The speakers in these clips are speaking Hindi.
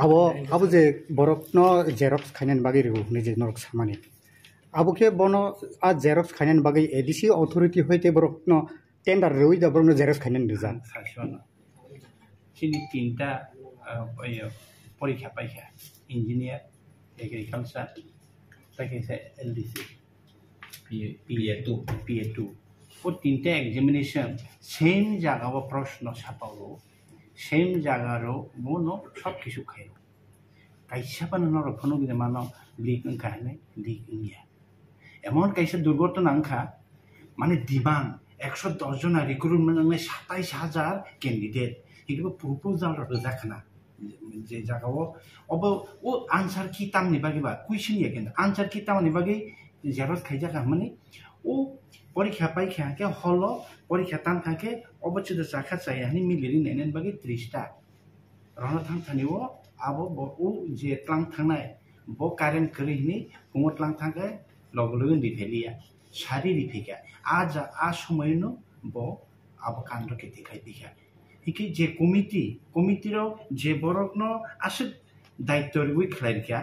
abo je borok no xerox khainan bagi rego nije norok samani abo ke bono a xerox khainan bagi ADC authority hoite borok no tender roi da borok no xerox khainan rizan সাসনা চিনি তিনটা পরীক্ষা পাইখা ইঞ্জিনিয়ার এগ্রিকালচার তাকে এলডিসি PA2 ও তিনটা এক্সামিনেশন সেম জায়গা প্রশ্ন ছাপাও সেম জায়গারও মনো সব কিছু খাইও কাইসাপানো নরফনো গিয়ে মানো লিক ওংখানে লিক ইয়া এমন কাইসা দুর্ঘটনা ওংখা মানে দিবাং 110 जना रिक्रुटमेंट में 27,000 कैंडिडेट इनको प्रपोजल रोजाखना जे जागाओ अब ओ आंसर की ताम नि बागे बा क्वेश्चन ये केन आंसर की ताम नि बागे जेरस खाइजा का माने ओ परीक्षा पाइखा के हलो परीक्षा ताम खाके अबचिद जाखा चाय हनि मिलिरि नेनेन बागे 30 टा रना थां थानिओ आबो ओ जे त्रां थांनाय बो कारेन्ट करिनि पुंगो त्रां थांगे लगलगन दिफेलिया शारीरिक फिका आज आ समयनो बो अब कांद्र केति खाइ दिखा हिकि जे कमिटी रो जे बरकनो आसे दायित्व रुइ खलाइरिका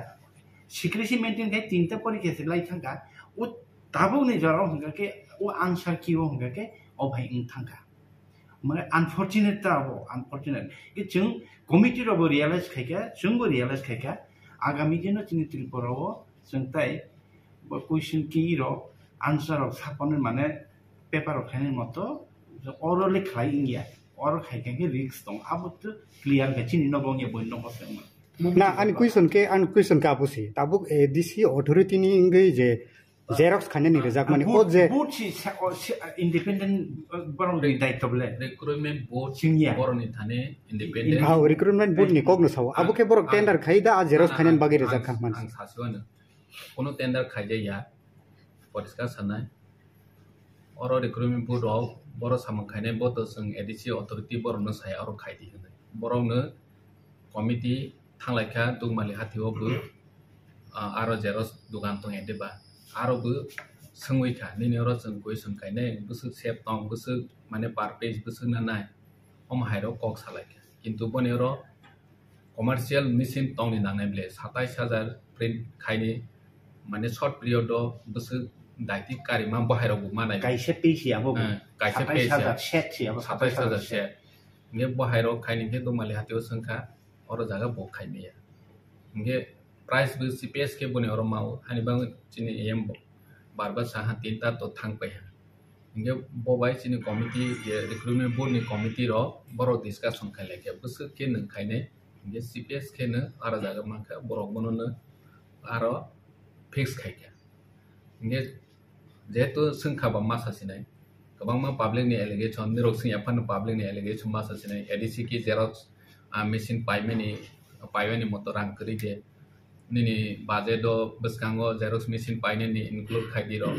सिक्रेसी मेंटेन खाइ तीनटा परीक्षा से लाई थांगा ओ ताबो ने जरा होंगा के ओ आंसर की होंगा के ओ भाई इन थांगा माने अनफॉर्चुनेट अनफॉर्चुनेट कि जों कमिटी रो रियलाइज खाइका जोंबो रियलाइज खाइका आगामी दिनो तिनि त्रिपुराव जों ताइ क्वेश्चन की रो आंसर ऑफ सापन माने पेपर ऑफ खाने मतो जो ओरली खाइ इंगिया और खाइके के रिस्क दं अब तो क्लियर गछि नि नबों ये बन नबो ना आन क्वेश्चन का आपुसी ताबुक एडीसी अथॉरिटी नि इंगै जे जेरक्स खाने नि रिजाक माने ओ जे बोर्ड छि इंडिपेंडेंट बरन दै दायित्वले रिक्रुटमेंट बोर्ड सिंगिया बरनि थाने इंडिपेंडेंट हाउ रिक्रुटमेंट बोर्ड नि कग्नो साव आबो के बरक टेंडर खाइदा आ जेरक्स खाने बागे रिजाक खा मान आं सासेवानो कोनो टेंडर खाइजाया परिष्कार सानाय और रिक्रुटमेंट बोर्ड ऑफ बरो सामखायनाय बतो जों एडीसी अथॉरिटी बरनो साय और खायदि होनो बरनो कमिटी थांलायखा दुगमालि हाथियावबो आरो जेरस दुगान दं एदेबा आरोबो सोंवैखा निनेरो जों क्वेश्चन खायनाय गोसो सेप दं गोसो माने पार पेज गोसो नानाय हम हायरो कक सालायखा किन्तु बनेरो कमार्शियल मेसिन दंनि नांनायब्ले 27000 प्रिंट खायनि माने शॉर्ट पीरियड गोसो दायति कारिमा बाहेराव मानाय गायसे पेसियाबो गायसे पेसिया सेट सियाबो 27000 सेट ने बाहेराव खायनिके दमालि हाथियाव संखा और जागा बो खायनिया ने प्राइस बो सीपीएस के बने और माव हानिबा चिनि एम बारबा साहा तीनटा तो थांबाय ने बबाय चिनि कमिटी ये रिक्रुटमेंट बोर्ड नि कमिटी रो बरो डिस्कशन खायलाके बस के न खायने ने सीपीएस के न आरो जागा माखा बरक बननो आरो फिक्स खायका ने जेहेतु सोंखाबा मासासिनाय गोबां मा पाब्लिक नि एलिगेशन निरक सिंया फान पाब्लिक नि एलिगेशन मासासिनाय एडीसी की जेरक्स मेसिन पाइमेनि मत रां करि दे निनि बाजेट बसकांगो जेरक्स मेसिन पाइनेनि इनक्लूड खाइदिरो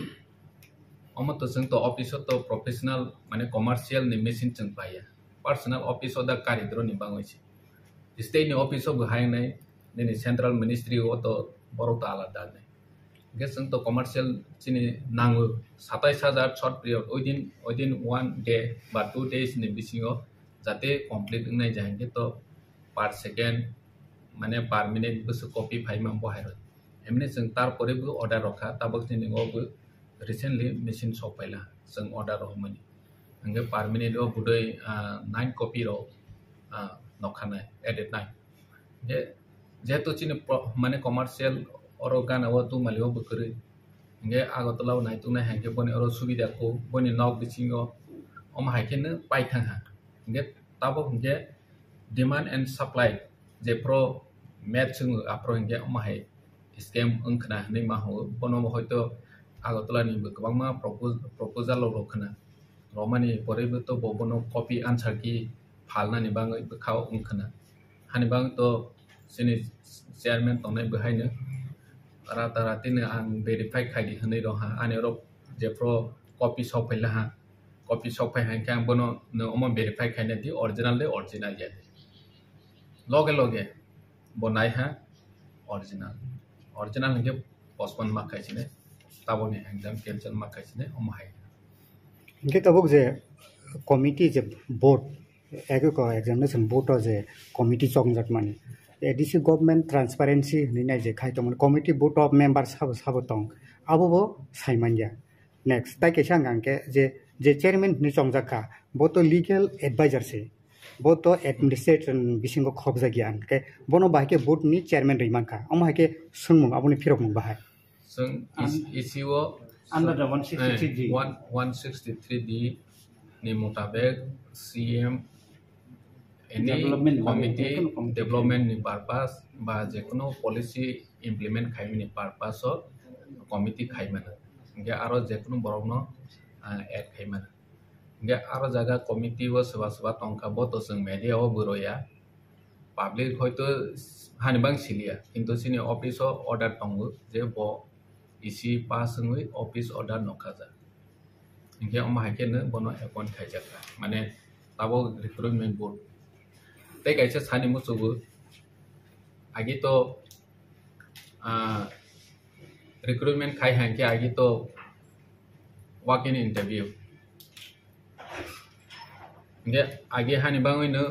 अमत जों तो ऑफिस तो प्रोफेशनल माने कमर्शियल नि मेसिन जों पाया पर्सनल ऑफिस दा कारिद्रो नि बांगैसि स्टेट नि ऑफिस बहायनाय निनि सेंट्रल मिनिस्ट्री ओ तो बरक आलादा नै गेसन तो कमर्शियल चिनि नांगो 27000 शॉर्ट पीरियड विदिन 1 डे बा 2 डेज नि बिसिङो जाते कंप्लीट नाय जायगे तो पर सेकेंड माने पर मिनिट बस कॉपी फाइमा बहायरो एमने जों तार परेबो ऑर्डर रखा ताबक निङोबो रिसेंटली मेसिन सफायला जों ऑर्डर हमनि अंगे पर मिनिट ओ बुदै 9 कॉपी रो नखानाय एडिट नाय जेहेतु चिनि माने कमर्शियल और गाना वो तू मालियो बकरे इंगे आगतलाव नाइतु ना हैके बने और सुविधा को बने नॉक बिचिंगो हम हाइके न पाइथांहा इंगे ताबो इंगे डिमांड एंड सप्लाई जे प्रो मैच जों आप्रो इंगे हम हाइ स्केम अंखना नै मा हो बनो हयतो आगतला नि गोबां मा प्रपोजल रखना रमानि परेबो तो बनो कॉपी आंसर की फालना नि बाङै बखाव अंखना हानि बां तो सिनि चेयरमैन तंनाय बहायनो रातारातिनो आं वेरीफाई खायदि होनै रहा आनेरो जेप्रो कॉपी सफायला हा कॉपी सफाय हांके आं बनो न अम वेरीफाई खायना दि ओरिजिनल या लगे बनाय हा ओरिजिनल के पोस्टपोन माखायसिने ताबोनि एग्जाम कैंसिल माखायसिने हम हाय इनके तबक जे कमिटी जे बोर्ड एगो को एग्जामिनेशन बोर्ड जे कमिटी चंगजात माने एडिसि गभर्नमेंट ट्रांसपेरेंसी होननाय जे खायतमोन कमिटी बोर्ड ऑफ मेंबर साबो दं आबो साइमानिया नेक्स्ट ताइ कैसा आंके जे चेयरमैन नि चंगजाका बो तो लीगल एडवाइजर से बो तो एडमिनिस्ट्रेशन बिसिंगो खबजा गियान के बोनो बाहायके बोर्ड नि चेयरमैन रैमानका अमाहायके सुनमुं आबोनि फिरकमुं बाहाय जों इसिओ under the 163D 163D ni mutabek CM any Development committee committee. development ni purpose ba je kono policy implement khaimi ni purpose o committee khaimana nge aro je kono borokno add khaimana nge aro jaga committee o soba tongka bo to जों media o buroya public hoyto hanibang silia kintu sini office o order tongo je bo isi pasungui office order nokaja inge omahake ne bono appoint khaijaka mane tabo recruitment board tai kaisa sani musugu agi to recruitment khai hanke agi to walk in interview inge agi hani bangoi no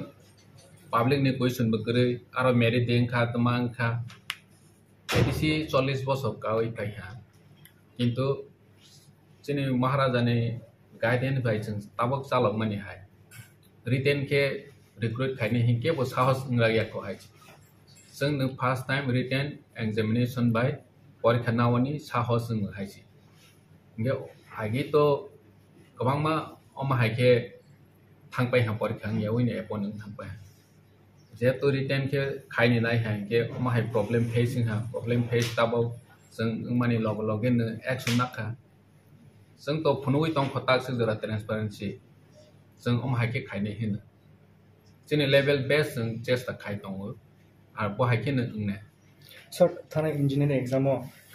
public ni question bukre aro merit den kha tamang kha ADC 40 বছর কাওই কাইहा किन्तु जोंनि महाराजानि गाइडेन बाय जों ताबक चालक मानि हाय रिटेन के रिक्रुट खायनि हिंके बो साहस इंग्राया को हाय जों न first time written examination by परीक्षा नावनि साहस जों हाय इंगे आगे तो गोबां मा अमा हायके थांबाय हा परीक्षा यावैनो एपन थांबाय जेहेतु रिटेन के खायनि नाय हाय के अमा हाय प्रॉब्लम फेस ताबो जों माने लगे एक्शन नाखा जों तो फुनुइ दं खता जरा ट्रांसपेरेंसी जों अमहायके खायने हिनो जोंनि लेवल बेस जों चेष्टा खाय दङ आरो बहायके नंने सर थाना इंजीनियरिंग एग्जाम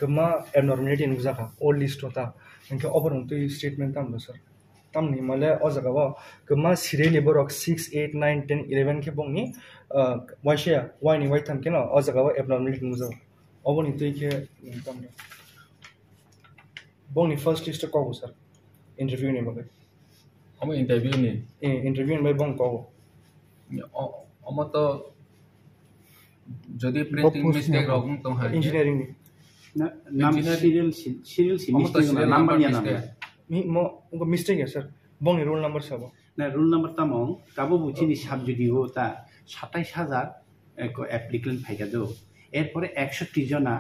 गमा एबनॉर्मलिटी नुजाखा ऑल लिस्ट होता इनके ओवर उनतो स्टेटमेंट तामलो सर तामनि मले अजगाव गमा सिरियली बरक 6 8 9 10 11 के बंगनि वाइशिया वाइनि वाइ थाम के न अजगाव एबनॉर्मलिटी नुजा अबनि तो के तामलो बंगनि फर्स्ट लिस्ट को सर इंटरव्यू नि बगे हम इंटरव्यू नि इंटरव्यू नि बंग को हम तो যদি প্রিন্টিং মিস্টেক রকম তো হয় इंजीनियरिंग नि नाम serial si number ya nama मी मो उनको मिस्टेक है सर बंगनि रोल नंबर सब na rule number tamong kabo buchini subjudi ho ta 27000 eko applicant phaigado erpore 160 jona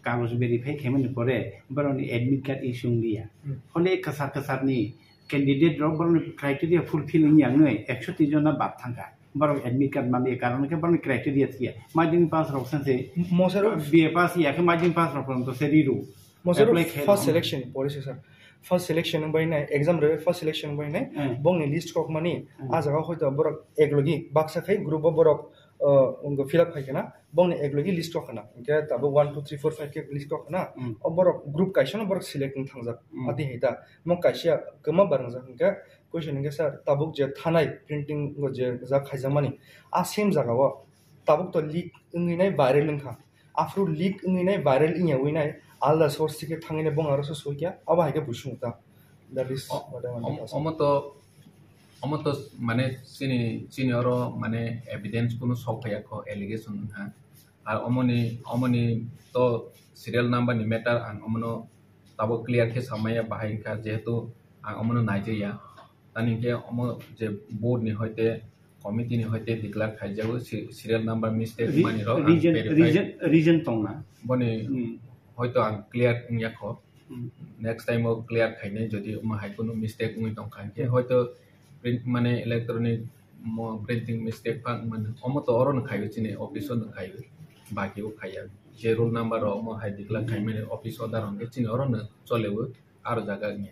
কাগজ ভেরিফাই খেমেনি পরে বরনি এডমিট কার্ড ইস্যু দিয়া হলে কাসার ni ক্যান্ডিডেট রক বরনি ক্রাইটেরিয়া ফুলফিলিং ইয়াংनै 130 জনা বাদ থাকা বরং এডমিট কার্ড মানে কারণে কে বরনি ক্রাইটেরিয়া থিয়া মাইদিন পাস রক সেন্সে मोसरो বিএ পাস ইয়াকে মাইদিন পাস রক তো সেরিরু मोसरो first selection policy sir first selection बाइना एग्जाम रे फर्स्ट सिलेक्शन बाइना बंगनि लिस्ट कक माने आजागा होइतो बरक एकलगी बाक्सा खै ग्रुप बरक उनको फिलअप खाइना बंगनि एकलगी लिस्ट कखना के तब 1 2 3 4 5 के लिस्ट कखना अब बरक ग्रुप काइसन बरक सिलेक्ट थांजा आदि हेता म काइसिया गमा बारंजा के क्वेश्चन के सर तबुक जे थानाय प्रिंटिंग जे जा खाइजामानि आ सेम जागाव तबुक तो लीक इंगिनाय वायरल लंखा आफ्रो लीक इंगिनाय वायरल इया विनाय आलदा सोर्स के थांगिने बंग आरो सोइया अब हाइके बुसुंता that is what I want अमतो माने सिनियर माने एविडेंस कोनो सफाया को एलिगेशन हा आर अमनि तो सीरियल नंबर नि मैटर आं अमनो ताबो क्लियर के समय बाहायका जेहेतु आं अमनो नाइजेया तानि के अम जे बोर्ड नि होते कमिटी नि होते डिक्लेयर खाइजाबो सीरियल नंबर मिस्टेक मानि रो रीजन तंगना बने होयतो आं क्लियर याखो नेक्स्ट टाइम क्लियर खाइने जदि म हाइकोनो मिस्टेक उइ तंखा के होयतो प्रिंट माने इलेक्ट्रॉनिक प्रिंटिंग मिस्टेक पा माने अमतो अरन खाइयो चिने ऑफिस न खाइयो बाकी को खाइया जे रोल नंबर रो म हाइ डिक्लेयर खाइमे ऑफिस ऑर्डर हंगे चिने अरन चलेबो आरो जागा नि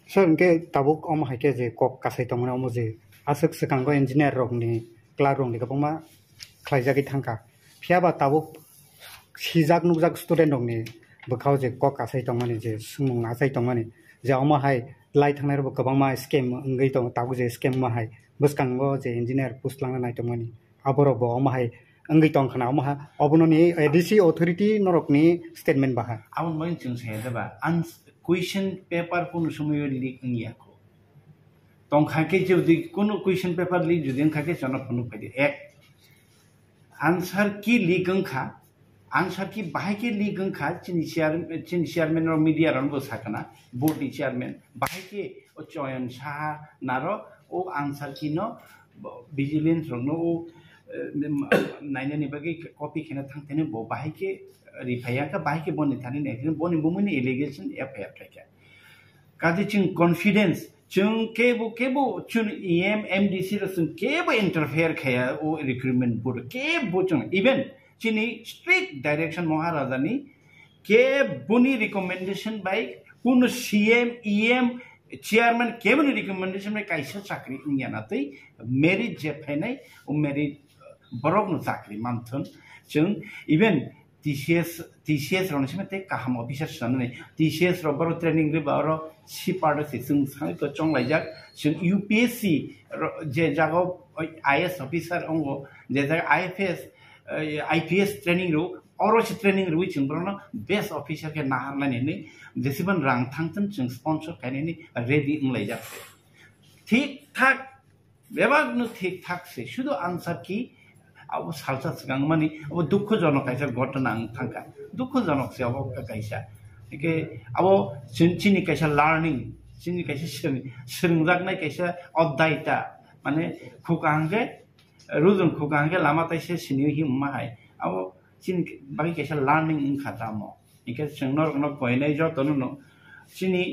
सर के ताबुक अम हाइके जे कक कासै तमने अम जे आसक सकांगो इंजीनियर रंगनि क्लार्क रंगनि गबमा खाइजागि थांका फियाबा ताबुक सिजाक नुजाक स्टुडेंट रंगनि बखाव जे कक कासै तमने जे सुमुं आसै तमने जे अम हाइ लाइ थांनाय रब गोबां मा स्केम अंगै दं ताबु जे स्केम मा हाइ बसकांगो जे इंजीनियर पोस्ट लांना नाय तमने आबरब अम हाइ अंगै दं खना अम हा अबननि एडिसि अथॉरिटी नरकनि स्टेटमेंट बाहा आउन मै जों सेदबा आन क्वेश्चन पेपर कोनो समय लीक नियाको तंखाके जदि कोनो क्वेश्चन पेपर लीक जदि खाके जन फनु फाइदे एक आंसार की लिगंखा आंसार की बाहाय के लिगंखा चिनी चेयरमैन और मीडिया रन बो साकना बोर्ड नि चेयरमैन बाहाय के ओ चयन सा नारो ओ आंसार की नो विजिलेंस रंग नो नाइने नि बगे कॉपी खेना थांतेने बो बाहाय के रिफाया का बाहाय के बनि थाने ने बनि बुमनि एलिगेशन एफआईआर थाके काजे चिं कॉन्फिडेंस जों केबो चुन ईएम एमडीसी रसुन केबो इंटरफेयर खाया ओ रिक्रूटमेंट बोर्ड केबो जों इवन चिनी स्ट्रिक्ट डायरेक्शन महाराजानी केबोनी रिकमेंडेशन बाय कुन सीएम ईएम चेयरमैन केबोनी रिकमेंडेशन में कैसे चाकरी इंयानातै मेरिट जे फाइनाय ओ मेरिट बरक न चाकरी मानथन जों इवन TCS रौन से मते काहम ऑफिसर सनने TCS रबर ट्रेनिंग रे बारो सी पार्ट से जों साइ तो चंग लाइजाक जों UPSC जे जागो IS ऑफिसर अंगो जे जाग IPS ट्रेनिंग रो और ट्रेनिंग रो जों ब्रनो बेस्ट ऑफिसर के नाहारलानि ने जेसेबां रां थांथन जों स्पॉन्सर खायनि रेडी इंलाइजाक ठीक ठाक बेबागनो ठीक ठाक से शुद्ध आंसर की अब सालसा सिगां माने अब दुखजनक कैसा घटना थांका दुखजनक से अब कैसा के अब चिनि कैसा लर्निंग चिनि कैसा सोलोंजाकनाय कैसा अध्यायता माने खुगांगे रुजुन खुगांगे लामा तैसे सिनि हिमाय अब चिनि बाकी कैसा लर्निंग खातामो इके जोंनो न गयनाय जतनो चिनि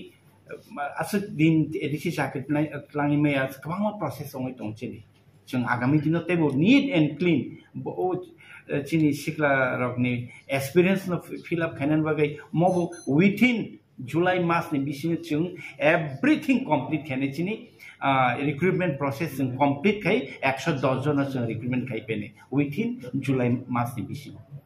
आसु दिन एदिसि जाकेटनाय लांनि मेया गोबां प्रसेस दङ दं चिनि जों आगामी दिनाव तेबो नीट एंड क्लीन ओ चिनी सिक्ला रकनि एक्सपीरियंस न फिल अप खायनान बागै मबो विथिन जुलाई मास नि बिसिनो जों एवरीथिंग कंप्लीट खायने चिनी रिक्रूटमेंट प्रोसेस जों कंप्लीट खाय 110 जन जों रिक्रूटमेंट खाय पेने विथिन जुलाई मास नि बिसिनो